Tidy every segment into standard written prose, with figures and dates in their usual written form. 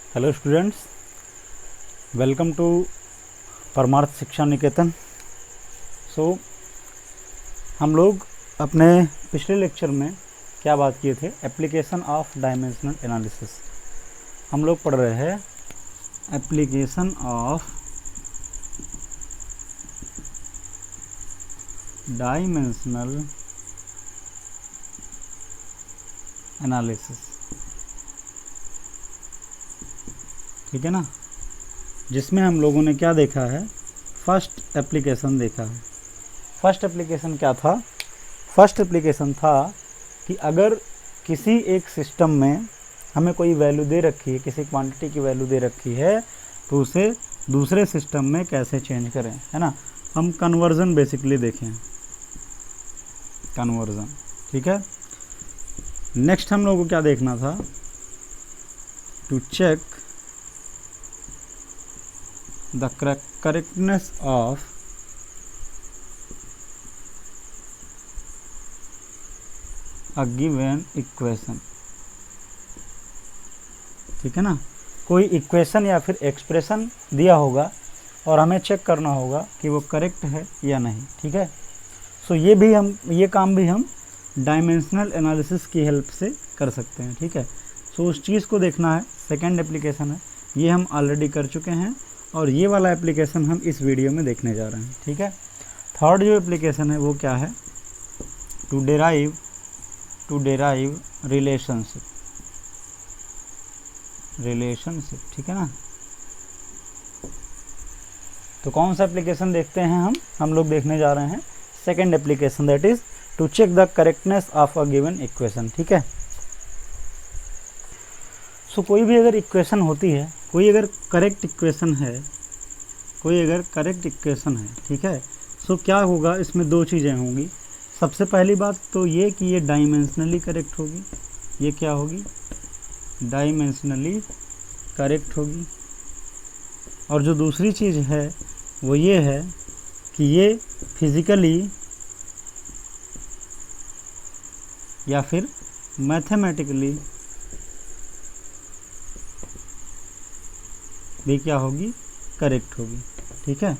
Hello students, welcome to परमार्थ शिक्षा निकेतन। हम लोग अपने पिछले लेक्चर में क्या बात किए थे? Application of dimensional analysis. हम लोग पढ़ रहे हैं एप्लीकेशन ऑफ डायमेंशनल एनालिसिस, ठीक है ना, जिसमें हम लोगों ने क्या देखा है? फर्स्ट एप्लीकेशन देखा है। फर्स्ट एप्लीकेशन क्या था? फर्स्ट एप्लीकेशन था कि अगर किसी एक सिस्टम में हमें कोई वैल्यू दे रखी है, किसी क्वांटिटी की वैल्यू दे रखी है, तो उसे दूसरे सिस्टम में कैसे चेंज करें, है ना। हम कन्वर्जन बेसिकली देखें, कन्वर्जन, ठीक है। नेक्स्ट हम लोगों को क्या देखना था? To check the correctness of a given equation, ठीक है ना। कोई इक्वेशन या फिर एक्सप्रेशन दिया होगा और हमें चेक करना होगा कि वो करेक्ट है या नहीं, ठीक है। सो ये काम भी हम डायमेंशनल एनालिसिस की हेल्प से कर सकते हैं, ठीक है। सो उस चीज़ को देखना है। सेकंड एप्लीकेशन है, ये हम ऑलरेडी कर चुके हैं और ये वाला एप्लीकेशन हम इस वीडियो में देखने जा रहे हैं, ठीक है। थर्ड जो एप्लीकेशन है वो क्या है? टू डेराइव रिलेशनशिप, ठीक है ना। तो कौन सा एप्लीकेशन देखते हैं हम लोग देखने जा रहे हैं second application, that is to check the correctness of a given equation, ठीक है। सो कोई भी अगर इक्वेशन होती है, कोई अगर करेक्ट इक्वेशन है, ठीक है। सो क्या होगा? इसमें दो चीज़ें होंगी। सबसे पहली बात तो ये कि ये डायमेंशनली करेक्ट होगी। ये क्या होगी? डायमेंशनली करेक्ट होगी। और जो दूसरी चीज़ है वो ये है कि ये फिजिकली या फिर मैथमेटिकली भी क्या होगी? करेक्ट होगी, ठीक है।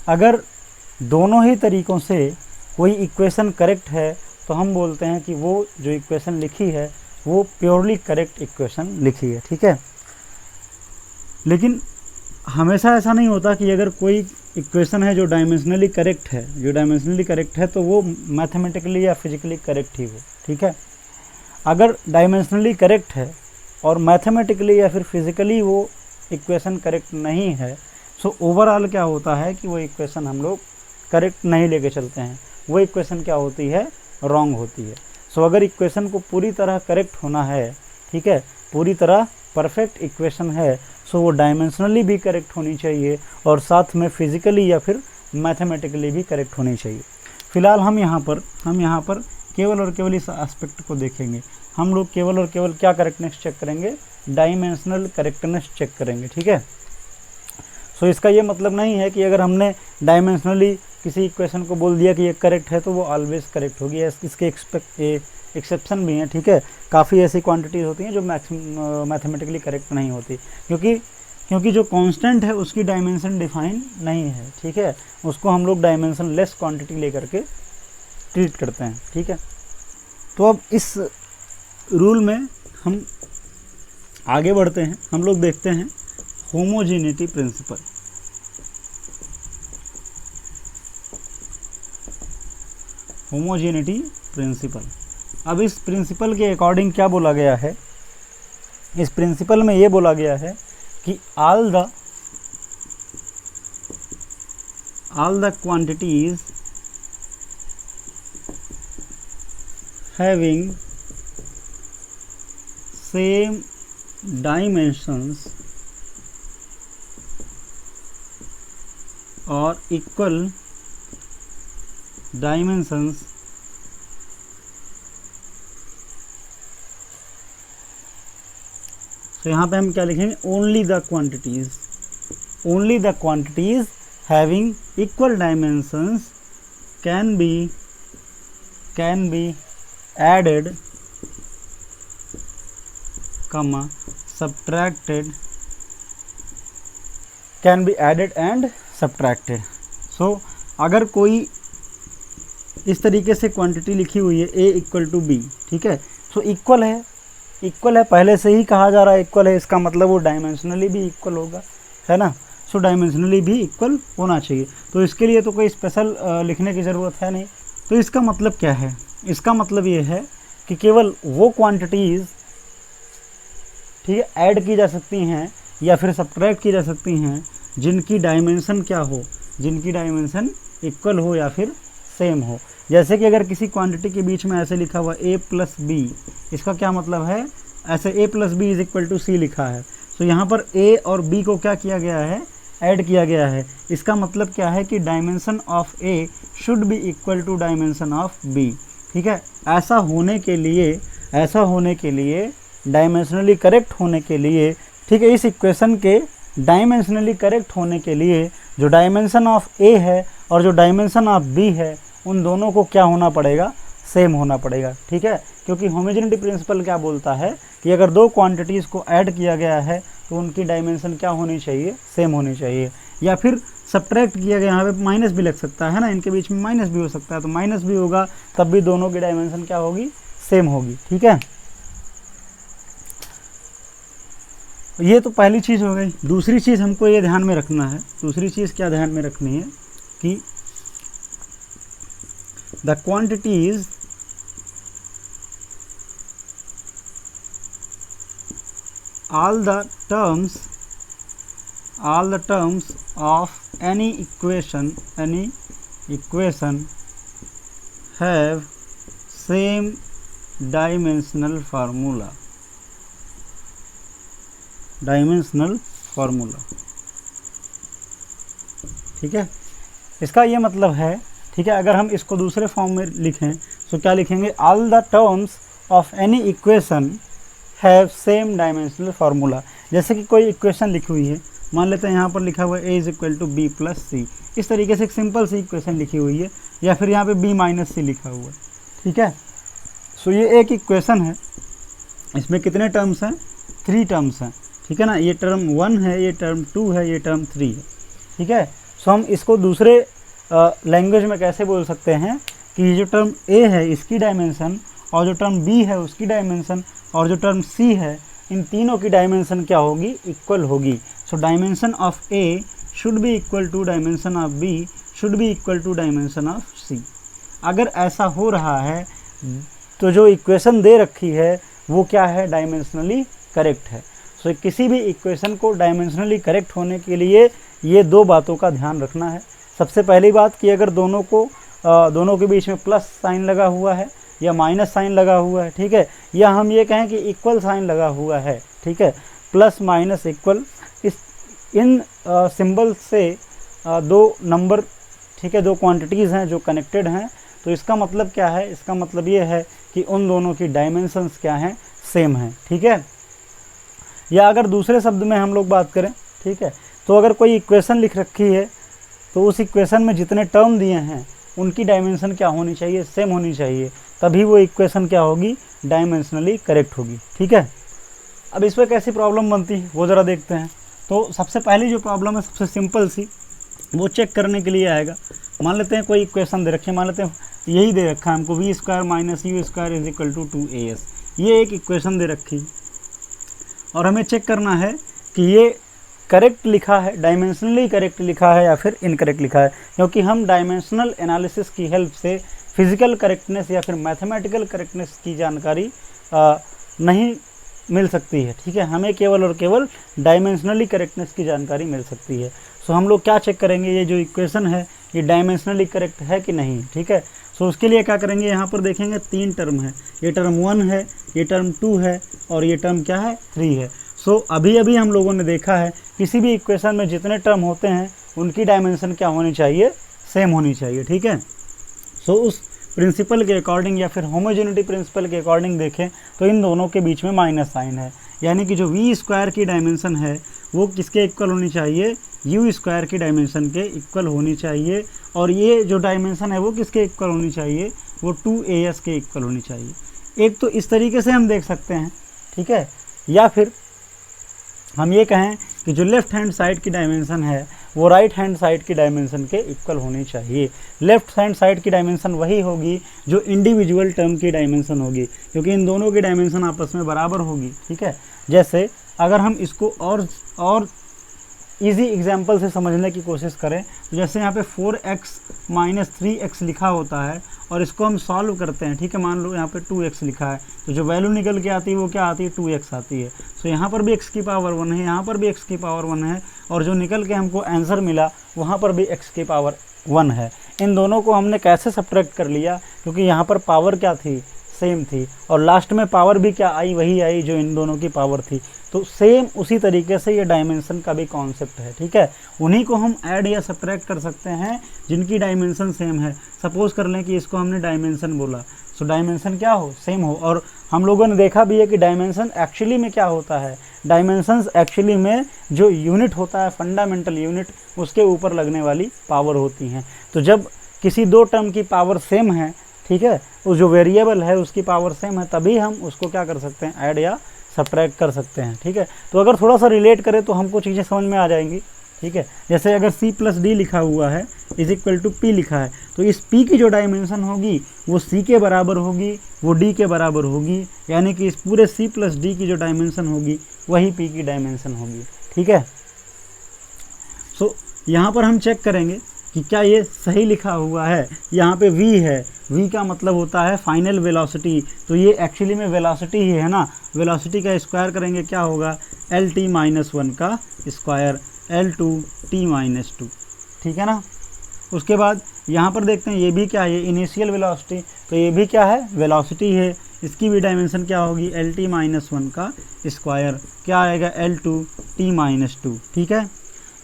अगर दोनों ही तरीक़ों से कोई इक्वेशन करेक्ट है तो हम बोलते हैं कि वो जो इक्वेशन लिखी है वो प्योरली करेक्ट इक्वेशन लिखी है, ठीक है। लेकिन हमेशा ऐसा नहीं होता कि अगर कोई इक्वेशन है जो डायमेंशनली करेक्ट है तो वो मैथमेटिकली या फिजिकली करेक्ट ही हो, ठीक है। अगर डायमेंशनली करेक्ट है और मैथमेटिकली या फिर फिजिकली वो इक्वेशन करेक्ट नहीं है, सो ओवरऑल क्या होता है कि वो इक्वेशन हम लोग करेक्ट नहीं लेके चलते हैं। वो इक्वेशन क्या होती है? रॉन्ग होती है। सो अगर इक्वेशन को पूरी तरह करेक्ट होना है, ठीक है, पूरी तरह परफेक्ट इक्वेशन है, सो वो डायमेंशनली भी करेक्ट होनी चाहिए और साथ में फिजिकली या फिर मैथमेटिकली भी करेक्ट होनी चाहिए। फिलहाल हम यहाँ पर केवल और केवल इस एस्पेक्ट को देखेंगे। हम लोग केवल और केवल क्या करेक्टनेस चेक करेंगे? डायमेंशनल करेक्टनेस चेक करेंगे, ठीक है। सो इसका ये मतलब नहीं है कि अगर हमने डायमेंशनली किसी इक्वेशन को बोल दिया कि ये करेक्ट है तो वो ऑलवेज करेक्ट होगी। इसके एक्सेप्शन भी हैं, ठीक है। काफ़ी ऐसी क्वांटिटीज़ होती हैं जो मैथमेटिकली करेक्ट नहीं होती, क्योंकि जो कांस्टेंट है उसकी डायमेंशन डिफाइन नहीं है, ठीक है। उसको हम लोग डायमेंशन लेस क्वांटिटी लेकर के ट्रीट करते हैं, ठीक है। तो अब इस रूल में हम आगे बढ़ते हैं। हम लोग देखते हैं होमोजेनिटी प्रिंसिपल। Homogeneity principal. अब इस प्रिंसिपल के अकॉर्डिंग क्या बोला गया है? इस प्रिंसिपल में ये बोला गया है कि all the quantities having same dimensions or equal dimensions तो यहाँ पे हम क्या लिखेंगे? Only the quantities having equal dimensions can be added, subtracted can be added and subtracted. So अगर कोई इस तरीके से क्वांटिटी लिखी हुई है a इक्वल टू बी, ठीक है, सो इक्वल है, पहले से ही कहा जा रहा है इक्वल है, इसका मतलब वो डायमेंशनली भी इक्वल होगा, है ना। सो डायमेंशनली भी इक्वल होना चाहिए, तो इसके लिए तो कोई स्पेशल लिखने की ज़रूरत है नहीं। तो इसका मतलब क्या है, इसका मतलब ये है कि केवल वो क्वांटिटीज़, ठीक है, ऐड की जा सकती हैं या फिर सब्ट्रैक्ट की जा सकती हैं जिनकी डायमेंशन क्या हो, जिनकी डायमेंशन इक्वल हो या फिर सेम हो। जैसे कि अगर किसी क्वांटिटी के बीच में ऐसे लिखा हुआ a प्लस बी, इसका क्या मतलब है, ऐसे a plus B is equal to C लिखा है, तो यहाँ पर a और b को क्या किया गया है, ऐड किया गया है। इसका मतलब क्या है कि dimension of a should be equal to dimension of b, ठीक है। ऐसा होने के लिए डायमेंशनली करेक्ट होने के लिए, ठीक है, इस इक्वेशन के डायमेंशनली करेक्ट होने के लिए जो डायमेंशन ऑफ a है और जो डायमेंशन ऑफ b है, उन दोनों को क्या होना पड़ेगा, सेम होना पड़ेगा, ठीक है। क्योंकि होमोजेनिटी प्रिंसिपल क्या बोलता है कि अगर दो क्वांटिटीज़ को ऐड किया गया है तो उनकी डायमेंशन क्या होनी चाहिए, सेम होनी चाहिए। या फिर सब्ट्रैक्ट किया गया, यहाँ पे माइनस भी लग सकता है ना, इनके बीच में माइनस भी हो सकता है, तो माइनस भी होगा तब भी दोनों की डायमेंशन क्या होगी, सेम होगी, ठीक है। ये तो पहली चीज़ हो गई। दूसरी चीज़ हमको ये ध्यान में रखना है, दूसरी चीज़ क्या ध्यान में रखनी है कि the quantities all the terms of any equation have same dimensional formula, ठीक है। इसका ये मतलब है, ठीक है, अगर हम इसको दूसरे फॉर्म में लिखें तो क्या लिखेंगे, all the terms of any equation have same dimensional formula. जैसे कि कोई इक्वेशन लिखी हुई है, मान लेते हैं यहाँ पर लिखा हुआ है a is equal to B plus C, इस तरीके से एक सिंपल सी इक्वेशन लिखी हुई है, या फिर यहाँ पे b माइनस सी लिखा हुआ है, ठीक है। सो ये एक इक्वेशन है, इसमें कितने टर्म्स हैं, 3 टर्म्स हैं, ठीक है ना। ये टर्म 1 है, ये टर्म 2 है, ये टर्म 3 है, ठीक है। सो हम इसको दूसरे लैंग्वेज में कैसे बोल सकते हैं कि ये जो टर्म a है इसकी डायमेंशन, और जो टर्म b है उसकी डायमेंशन, और जो टर्म c है, इन तीनों की डायमेंशन क्या होगी, इक्वल होगी। So dimension of a should be equal to dimension of b should be equal to dimension of c। अगर ऐसा हो रहा है तो जो इक्वेशन दे रखी है वो क्या है, डायमेंशनली करेक्ट है। सो किसी भी इक्वेशन को डायमेंशनली करेक्ट होने के लिए ये 2 बातों का ध्यान रखना है। सबसे पहली बात कि अगर दोनों के बीच में प्लस साइन लगा हुआ है या माइनस साइन लगा हुआ है, ठीक है, या हम ये कहें कि इक्वल साइन लगा हुआ है, ठीक है, प्लस माइनस इक्वल, इन सिंबल से 2 नंबर, ठीक है, 2 क्वांटिटीज़ हैं जो कनेक्टेड हैं, तो इसका मतलब क्या है, इसका मतलब ये है कि उन दोनों की डायमेंशंस क्या हैं, सेम हैं, ठीक है। या अगर दूसरे शब्द में हम लोग बात करें, ठीक है, तो अगर कोई इक्वेशन लिख रखी है तो उस इक्वेशन में जितने टर्म दिए हैं उनकी डायमेंशन क्या होनी चाहिए, सेम होनी चाहिए, तभी वो इक्वेशन क्या होगी, डायमेंशनली करेक्ट होगी, ठीक है। अब इस पर कैसी प्रॉब्लम बनती है वो ज़रा देखते हैं। तो सबसे पहली जो प्रॉब्लम है, सबसे सिंपल सी, वो चेक करने के लिए आएगा। मान लेते हैं कोई इक्वेशन दे रखी है, मान लेते हैं यही दे रखा है हमको, v square minus U square is equal to 2as, ये एक इक्वेशन दे रखी, और हमें चेक करना है कि ये करेक्ट लिखा है, डायमेंशनली करेक्ट लिखा है या फिर इनकरेक्ट लिखा है। क्योंकि हम डायमेंशनल एनालिसिस की हेल्प से फिजिकल करेक्टनेस या फिर मैथमेटिकल करेक्टनेस की जानकारी नहीं मिल सकती है, ठीक है, हमें केवल और केवल डायमेंशनली करेक्टनेस की जानकारी मिल सकती है। सो हम लोग क्या चेक करेंगे, ये जो इक्वेशन है ये डायमेंशनली करेक्ट है कि नहीं, ठीक है। सो उसके लिए क्या करेंगे, यहाँ पर देखेंगे 3 टर्म है, ये टर्म 1 है, ये टर्म 2 है, और ये टर्म क्या है, 3 है। सो अभी हम लोगों ने देखा है किसी भी इक्वेशन में जितने टर्म होते हैं उनकी डायमेंशन क्या होनी चाहिए, सेम होनी चाहिए, ठीक है। सो उस प्रिंसिपल के अकॉर्डिंग या फिर होमोजेनिटी प्रिंसिपल के अकॉर्डिंग देखें तो इन दोनों के बीच में माइनस साइन है, यानी कि जो v स्क्वायर की डायमेंशन है वो किसके इक्वल होनी चाहिए, u स्क्वायर की डायमेंशन के इक्वल होनी चाहिए, और ये जो डायमेंशन है वो किसके इक्वल होनी चाहिए, वो 2as के इक्वल होनी चाहिए। एक तो इस तरीके से हम देख सकते हैं, ठीक है, या फिर हम ये कहें कि जो लेफ्ट हैंड साइड की डायमेंशन है वो राइट हैंड साइड की डायमेंशन के इक्वल होनी चाहिए। लेफ्ट हैंड साइड की डायमेंशन वही होगी जो इंडिविजुअल टर्म की डायमेंशन होगी, क्योंकि इन दोनों की डायमेंशन आपस में बराबर होगी। ठीक है, जैसे अगर हम इसको और इजी एग्जाम्पल से समझने की कोशिश करें तो जैसे यहाँ पे 4x - 3x लिखा होता है और इसको हम सॉल्व करते हैं। ठीक है, मान लो यहाँ पे 2x लिखा है, तो जो वैल्यू निकल के आती है वो क्या आती है, 2x आती है। तो यहाँ पर भी x की पावर 1 है, यहाँ पर भी x की पावर 1 है, और जो निकल के हमको आंसर मिला वहाँ पर भी x की पावर 1 है। इन दोनों को हमने कैसे सब्ट्रैक्ट कर लिया, क्योंकि यहाँ पर पावर क्या थी, सेम थी, और लास्ट में पावर भी क्या आई, वही आई जो इन दोनों की पावर थी। तो सेम उसी तरीके से ये डायमेंशन का भी कॉन्सेप्ट है। ठीक है, उन्हीं को हम ऐड या सब्ट्रैक्ट कर सकते हैं जिनकी डायमेंशन सेम है। सपोज कर लें कि इसको हमने डायमेंशन बोला, सो डायमेंशन क्या हो, सेम हो। और हम लोगों ने देखा भी है कि डायमेंशन एक्चुअली में क्या होता है, डायमेंशंस एक्चुअली में जो यूनिट होता है, फंडामेंटल यूनिट, उसके ऊपर लगने वाली पावर होती हैं। तो जब किसी दो टर्म की पावर सेम है, ठीक है, वो जो वेरिएबल है उसकी पावर सेम है, तभी हम उसको क्या कर सकते हैं, ऐड या सब्ट्रैक्ट कर सकते हैं। ठीक है, तो अगर थोड़ा सा रिलेट करें तो हमको चीज़ें समझ में आ जाएंगी। ठीक है, जैसे अगर C+D लिखा हुआ है = P लिखा है, तो इस P की जो डायमेंशन होगी वो C के बराबर होगी, वो D के बराबर होगी, यानी कि इस पूरे C+D की जो डायमेंशन होगी वही P की डायमेंशन होगी। ठीक है, सो यहाँ पर हम चेक करेंगे कि क्या ये सही लिखा हुआ है। यहाँ पे v है, v का मतलब होता है फाइनल वेलोसिटी, तो ये एक्चुअली में वेलोसिटी ही है ना। वेलोसिटी का स्क्वायर करेंगे क्या होगा, LT-1 का स्क्वायर, L2T-2। ठीक है ना। उसके बाद यहाँ पर देखते हैं ये भी क्या है, ये इनिशियल वेलोसिटी, तो ये भी क्या है, वेलोसिटी है। इसकी भी डायमेंशन क्या होगी, LT-1 का स्क्वायर, क्या आएगा, L2T-2। ठीक है,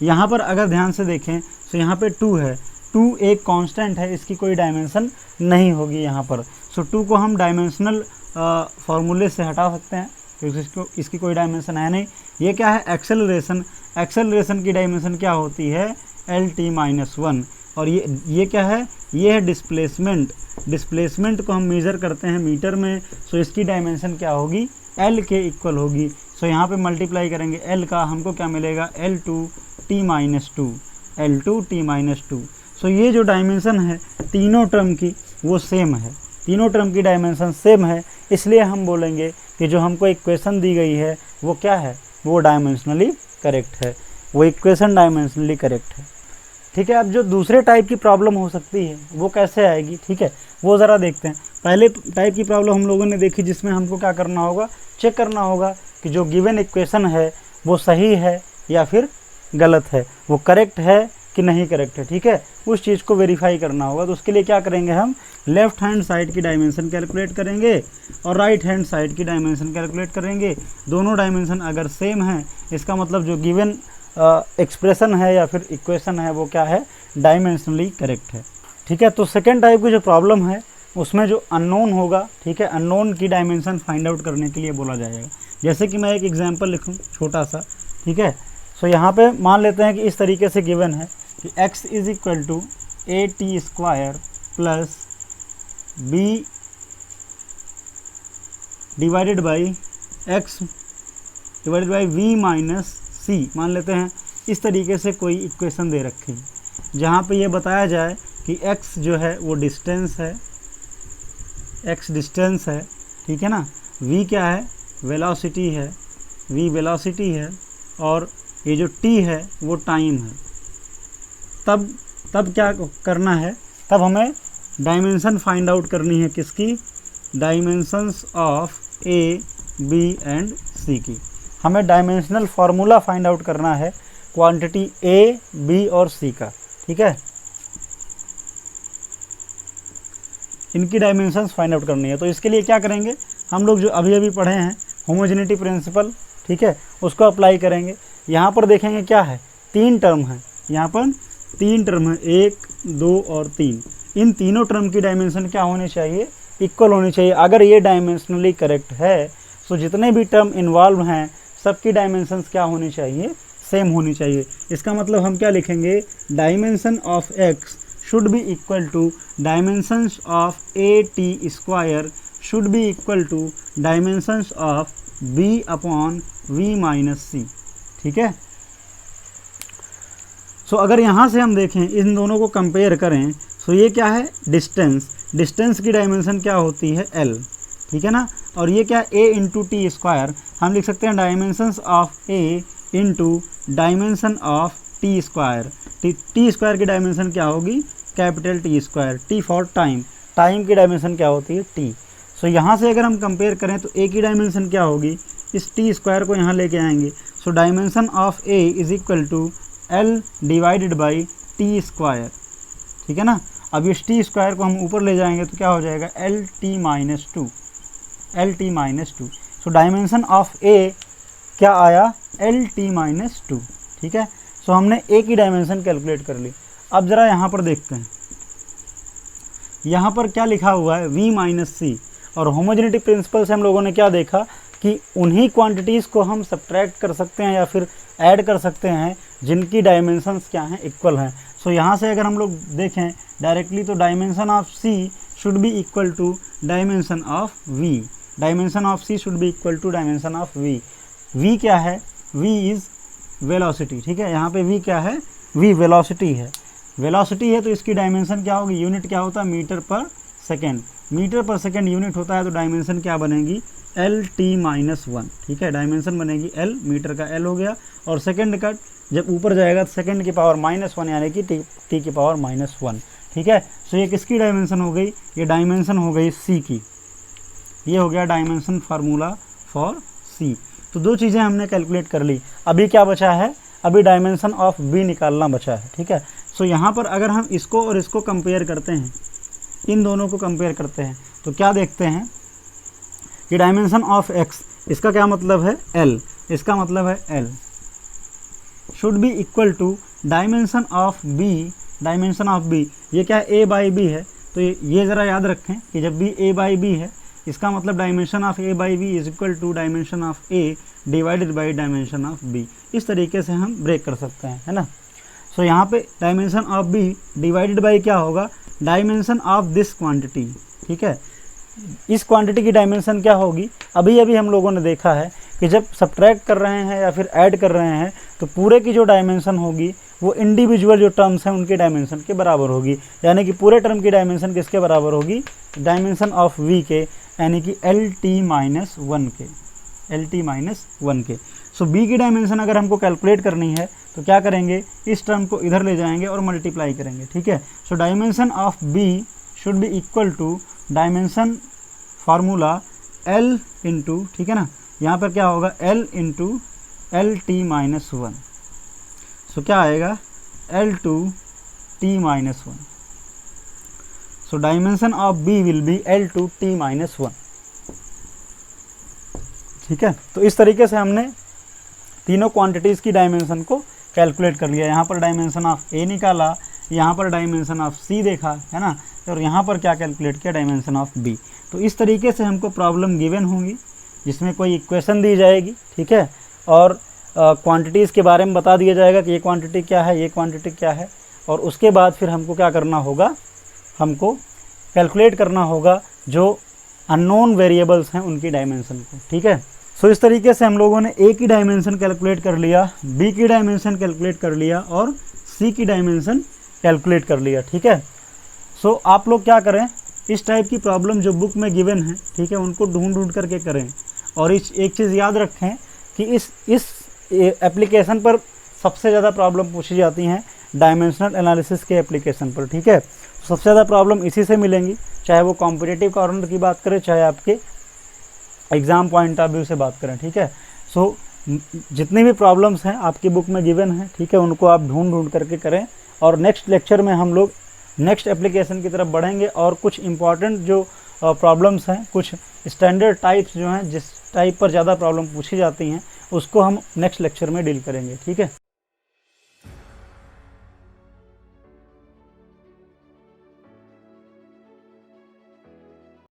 यहाँ पर अगर ध्यान से देखें तो यहाँ पे 2 है, 2 एक कांस्टेंट है, इसकी कोई डायमेंशन नहीं होगी यहाँ पर। सो 2 को हम डायमेंशनल फार्मूले से हटा सकते हैं क्योंकि इसकी कोई डायमेंशन है नहीं। ये क्या है, एक्सेलरेशन, एक्सेलरेशन की डायमेंशन क्या होती है, LT-1। और ये क्या है, ये है डिस्प्लेसमेंट, डिस्प्लेसमेंट को हम मेज़र करते हैं मीटर में, सो इसकी डायमेंशन क्या होगी, L के इक्वल होगी। सो यहाँ पे मल्टीप्लाई करेंगे L का, हमको क्या मिलेगा, L2T-2, L2T-2। सो ये जो डायमेंशन है तीनों टर्म की वो सेम है, तीनों टर्म की डायमेंशन सेम है, इसलिए हम बोलेंगे कि जो हमको इक्वेशन दी गई है वो क्या है, वो डायमेंशनली करेक्ट है, वो इक्वेशन डायमेंशनली करेक्ट है। ठीक है, अब जो दूसरे टाइप की प्रॉब्लम हो सकती है वो कैसे आएगी, ठीक है, वो ज़रा देखते हैं। पहले टाइप की प्रॉब्लम हम लोगों ने देखी जिसमें हमको क्या करना होगा, चेक करना होगा कि जो गिवन इक्वेशन है वो सही है या फिर गलत है, वो करेक्ट है कि नहीं करेक्ट है। ठीक है, उस चीज़ को वेरीफाई करना होगा। तो उसके लिए क्या करेंगे, हम लेफ्ट हैंड साइड की डायमेंशन कैलकुलेट करेंगे और राइट हैंड साइड की डायमेंशन कैलकुलेट करेंगे। दोनों डायमेंशन अगर सेम है, इसका मतलब जो गिवन एक्सप्रेशन है या फिर इक्वेशन है वो क्या है, डायमेंशनली करेक्ट है। ठीक है, तो सेकेंड टाइप की जो प्रॉब्लम है उसमें जो अननोन होगा, ठीक है, अननोन की डायमेंशन फाइंड आउट करने के लिए बोला जाएगा। जैसे कि मैं एक एग्जांपल लिखूं छोटा सा, ठीक है। सो यहाँ पे मान लेते हैं कि इस तरीके से गिवन है कि x = at² plus b divided by x divided by v minus c। मान लेते हैं इस तरीके से कोई इक्वेशन दे रखी है जहाँ पे ये बताया जाए कि x जो है वो डिस्टेंस है, x डिस्टेंस है, ठीक है ना, v क्या है, वेलोसिटी है, v वेलोसिटी है, और ये जो t है वो टाइम है। तब क्या करना है, तब हमें डायमेंशन फाइंड आउट करनी है, किसकी, dimensions of a, b and c की। हमें डायमेंशनल फार्मूला फाइंड आउट करना है क्वांटिटी a, b और c का। ठीक है, इनकी डायमेंशंस फाइंड आउट करनी है। तो इसके लिए क्या करेंगे, हम लोग जो अभी अभी पढ़े हैं होमोजेनिटी प्रिंसिपल, ठीक है, उसको अप्लाई करेंगे। यहाँ पर देखेंगे क्या है, 3 टर्म है, यहाँ पर 3 टर्म है, 1, 2 और 3। इन तीनों टर्म की डायमेंशन क्या होनी चाहिए, इक्वल होनी चाहिए। अगर ये डायमेंशनली करेक्ट है तो जितने भी टर्म इन्वॉल्व हैं सबकी डायमेंशंस क्या होनी चाहिए, सेम होनी चाहिए। इसका मतलब हम क्या लिखेंगे, dimension of x should be equal to dimensions of at² should be equal to dimensions of b/v - c। ठीक है। सो अगर यहाँ से हम देखें, इन दोनों को कंपेयर करें, सो ये क्या है, डिस्टेंस, डिस्टेंस की डायमेंशन क्या होती है, l, ठीक है ना। और ये क्या, a इंटू टी स्क्वायर, हम लिख सकते हैं dimensions of a into dimension of T square. T square की डायमेंशन क्या होगी, capital T square, T for time, time की डायमेंशन क्या होती है, टी। सो यहाँ से अगर हम कंपेयर करें तो a की डायमेंशन क्या होगी, इस टी स्क्वायर को यहाँ लेके आएंगे। So dimension of a is equal to l divided by T square, ठीक है ना। अब इस टी स्क्वायर को हम ऊपर ले जाएंगे तो क्या हो जाएगा, L T minus two. So dimension of A क्या आया, एल टी माइनस टू, ठीक है। सो हमने ए की डायमेंशन कैलकुलेट कर ली। अब ज़रा यहाँ पर देखते हैं, यहाँ पर क्या लिखा हुआ है, v माइनस सी। और होमोजेनिटी प्रिंसिपल से हम लोगों ने क्या देखा कि उन्हीं क्वांटिटीज़ को हम सब्ट्रैक्ट कर सकते हैं या फिर ऐड कर सकते हैं जिनकी डायमेंशंस क्या हैं, इक्वल हैं। सो यहाँ से अगर हम लोग देखें डायरेक्टली तो dimension of C should be equal to dimension of V, dimension of C should be equal to dimension of V. V क्या है, वी इज़ वेलोसिटी, ठीक है। यहाँ पे वी क्या है, वी वेलोसिटी है, वेलोसिटी है तो इसकी डायमेंशन क्या होगी, यूनिट क्या होता है, मीटर पर सेकेंड, मीटर पर सेकेंड यूनिट होता है तो डायमेंशन क्या बनेगी, एल टी माइनस वन, ठीक है। डायमेंशन बनेगी एल, मीटर का एल हो गया, और सेकेंड का जब ऊपर जाएगा तो सेकेंड की पावर -1 यानी कि टी की पावर -1, ठीक है। सो ये किसकी डायमेंशन हो गई, ये डायमेंशन हो गई सी की, ये हो गया डायमेंशन फार्मूला फॉर सी। तो दो चीज़ें हमने कैलकुलेट कर ली। अभी क्या बचा है, अभी डायमेंशन ऑफ बी निकालना बचा है, ठीक है। सो यहाँ पर अगर हम इसको और इसको कंपेयर करते हैं, इन दोनों को कंपेयर करते हैं तो क्या देखते हैं कि डायमेंशन ऑफ एक्स, इसका क्या मतलब है, एल, इसका मतलब है L should be equal to dimension of B, dimension of B, ये क्या है, ए बाई बी है। तो ये ज़रा याद रखें कि जब भी ए बाई बी है, इसका मतलब dimension of A by B is equal to dimension of A divided by dimension of B. इस तरीके से हम ब्रेक कर सकते हैं, है ना। सो यहाँ पे dimension of B divided by क्या होगा, डायमेंशन ऑफ दिस क्वांटिटी, ठीक है। इस क्वांटिटी की डायमेंशन क्या होगी, अभी अभी हम लोगों ने देखा है कि जब सब्ट्रैक्ट कर रहे हैं या फिर ऐड कर रहे हैं तो पूरे की जो डायमेंशन होगी वो इंडिविजुअल जो टर्म्स हैं उनके डायमेंशन के बराबर होगी, यानी कि पूरे टर्म की डायमेंशन किसके बराबर होगी, डायमेंशन ऑफ वी के, यानी कि एल टी माइनस वन के, एल टी माइनस वन के। सो बी की डायमेंशन अगर हमको कैलकुलेट करनी है तो क्या करेंगे, इस टर्म को इधर ले जाएंगे और मल्टीप्लाई करेंगे, ठीक है। So dimension of B should be equal to dimension formula L into, ठीक है ना, यहाँ पर क्या होगा, L into L T minus one. So क्या आएगा, L two T minus one. So dimension of B will be L two T minus one, ठीक है। तो इस तरीके से हमने तीनों क्वांटिटीज़ की डायमेंशन को कैलकुलेट कर लिया। यहाँ पर डायमेंशन ऑफ ए निकाला, यहाँ पर डायमेंशन ऑफ सी देखा, है ना, और यहाँ पर क्या कैलकुलेट किया, डायमेंशन ऑफ बी। तो इस तरीके से हमको प्रॉब्लम गिवन होंगी जिसमें कोई इक्वेशन दी जाएगी, ठीक है, और क्वांटिटीज़ के बारे में बता दिया जाएगा कि ये क्वांटिटी क्या है, ये क्वांटिटी क्या है, और उसके बाद फिर हमको क्या करना होगा, हमको कैलकुलेट करना होगा जो अननोन वेरिएबल्स हैं उनकी डायमेंशन को, ठीक है। सो इस तरीके से हम लोगों ने ए की डायमेंशन कैलकुलेट कर लिया, बी की डायमेंशन कैलकुलेट कर लिया और सी की डायमेंशन कैलकुलेट कर लिया, ठीक है। सो आप लोग क्या करें, इस टाइप की प्रॉब्लम जो बुक में गिवन है, ठीक है, उनको ढूंढ करके करें। और इस एक चीज़ याद रखें कि इस एप्लीकेशन पर सबसे ज़्यादा प्रॉब्लम पूछी जाती हैं डायमेंशनल एनालिसिस के एप्लीकेशन पर, ठीक है। सबसे ज़्यादा प्रॉब्लम इसी से मिलेंगी, चाहे वो कॉम्पिटिटिव कॉर्नर की बात करें, चाहे आपके एग्ज़ाम पॉइंट ऑफ व्यू से बात करें, ठीक है। सो जितनी भी प्रॉब्लम्स हैं आपकी बुक में गिवन हैं, ठीक है, उनको आप ढूंढ करके करें। और नेक्स्ट लेक्चर में हम लोग नेक्स्ट एप्लीकेशन की तरफ बढ़ेंगे और कुछ इंपॉर्टेंट जो प्रॉब्लम्स हैं, कुछ स्टैंडर्ड टाइप्स जो हैं, जिस टाइप पर ज़्यादा प्रॉब्लम पूछी जाती हैं, उसको हम नेक्स्ट लेक्चर में डील करेंगे, ठीक है।